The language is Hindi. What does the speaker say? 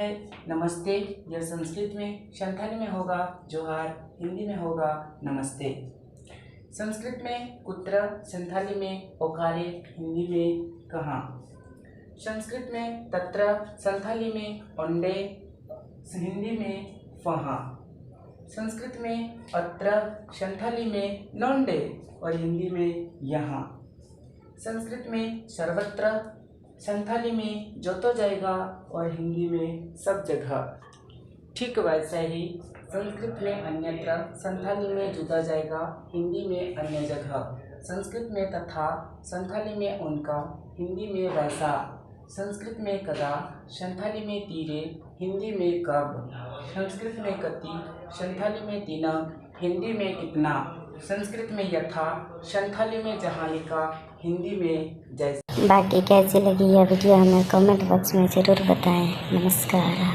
है नमस्ते। यह संस्कृत में, संथाली में होगा जोहार, हिंदी में होगा नमस्ते। संस्कृत में कुत्र, संथाली में ओकारे, हिंदी में कहाँ। संस्कृत में तत्र, संथाली में ओंडे, हिंदी में वहाँ। संस्कृत में अत्र, संथाली में लोंडे और हिंदी में यहाँ। संस्कृत में सर्वत्र, संथाली में जो तो जाएगा और हिंदी में सब जगह। ठीक वैसे ही संस्कृत में अन्यत्र, संथाली में जुदा जाएगा, हिंदी में अन्य जगह। संस्कृत में तथा, संथाली में उनका, हिंदी में वैसा। संस्कृत में कदा, संथाली में तीरे, हिंदी में कब। संस्कृत में कति, संथाली में तिनक, हिंदी में कितना। संस्कृत में यथा, संथाली में जहाँ लिखा, हिंदी में जैसे। बाकी कैसी लगी यह वीडियो हमें कमेंट बॉक्स में ज़रूर बताएं। नमस्कार।